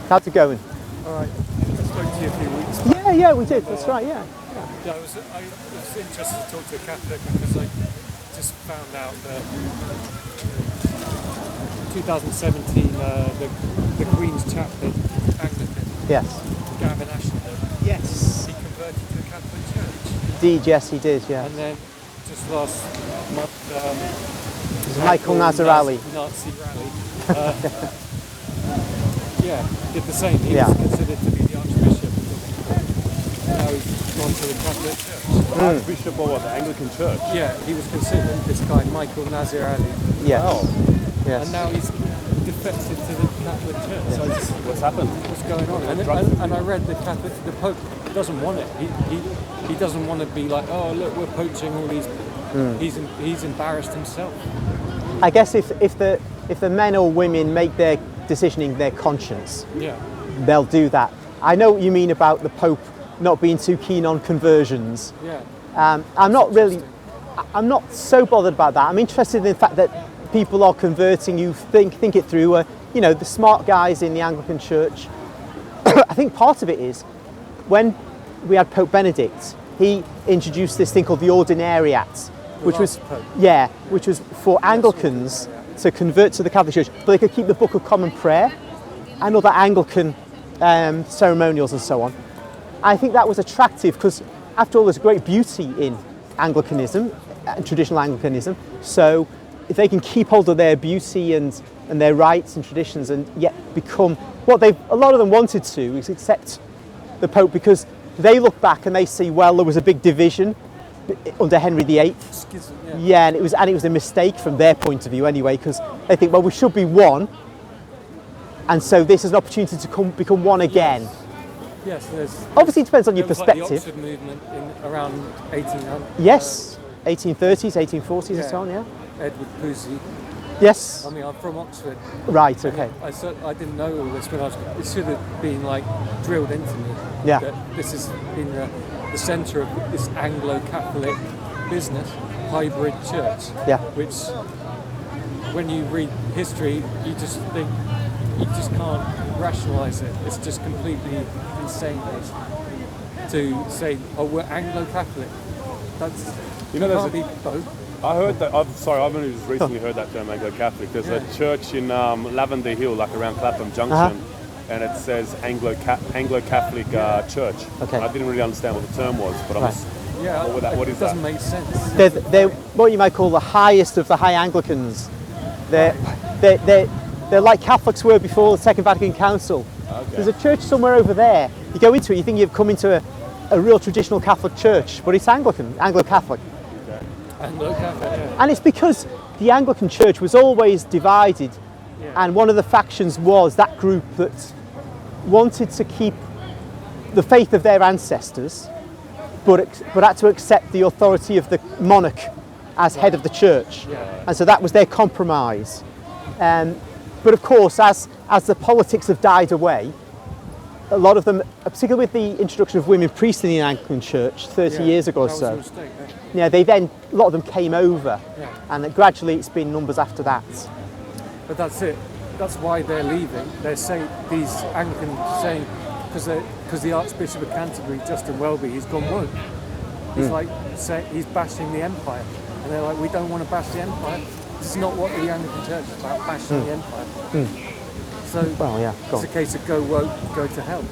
How's it going? All right. I spoke to you a few weeks back. Yeah, we did. That's right. Yeah. Yeah, I was interested to talk to a Catholic because I just found out that 2017 the Queen's Chaplain Anglican Gavin Ashton. Yes. He converted to the Catholic Church. Indeed, yes, he did. Yeah. And then just last month, Michael Nazarali. Nazi rally. Did the same. He was considered to be the Archbishop. Now he's gone to the Catholic Church. Archbishop of the Anglican Church? Yeah, he was considered, this guy, Michael Nazarali. Yes. Oh. Yes. And now he's defected to the Catholic Church. Yes. So I just, what's happened? What's going on? And I read the Pope doesn't want it. He doesn't want to be like, oh look, we're poaching all these. He's embarrassed himself. I guess if the men or women make their decision in their conscience, they'll do that. I know what you mean about the Pope not being too keen on conversions. Yeah. I'm not so bothered about that. I'm interested in the fact that people are converting. You think it through. The smart guys in the Anglican Church. I think part of it is when we had Pope Benedict, he introduced this thing called the Ordinariat, which was for Anglicans to convert to the Catholic Church, but they could keep the Book of Common Prayer and other Anglican ceremonials and so on. I think that was attractive because, after all, there's great beauty in Anglicanism, traditional Anglicanism. So if they can keep hold of their beauty and their rights and traditions and yet become what a lot of them wanted to is accept the Pope, because they look back and they see, well, there was a big division under Henry VIII. Schism, and it was a mistake from their point of view anyway, because they think, well, we should be one, and so this is an opportunity to become one again. Yes, obviously it depends on your perspective. Like the Oxford movement in around 1800. Yes, 1830s, 1840s, and so on. Yeah. Edward Pusey. Yes. I mean, I'm from Oxford. Right. Okay. I didn't know all this when it should have been like drilled into me. Yeah. That this has been the centre of this Anglo-Catholic business, hybrid church. Yeah. Which, when you read history, you just think you just can't rationalise it. It's just completely insane to say, oh, we're Anglo-Catholic. That's can't be both. I heard that. I've only just recently heard that term, Anglo-Catholic. There's a church in Lavender Hill, like around Clapham Junction, and it says Anglo-Catholic Church. Okay. I didn't really understand what the term was, but what is that? It doesn't make sense. They're what you might call the highest of the high Anglicans. They're like Catholics were before the Second Vatican Council. Okay. There's a church somewhere over there. You go into it, you think you've come into a real traditional Catholic church, but it's Anglo-Catholic. And it's because the Anglican Church was always divided, and one of the factions was that group that wanted to keep the faith of their ancestors, but had to accept the authority of the monarch as head of the church. And so that was their compromise. But of course, as the politics have died away, a lot of them, particularly with the introduction of women priests in the Anglican Church 30 years ago or so, a lot of them came over, and gradually it's been numbers after that. But that's it. That's why they're leaving. They're saying, these Anglicans saying, because the Archbishop of Canterbury, Justin Welby, he's gone woke. He's he's bashing the empire, and they're like, we don't want to bash the empire. It's not what the Anglican Church is about, bashing the empire. So it's a case of go woke, go to hell.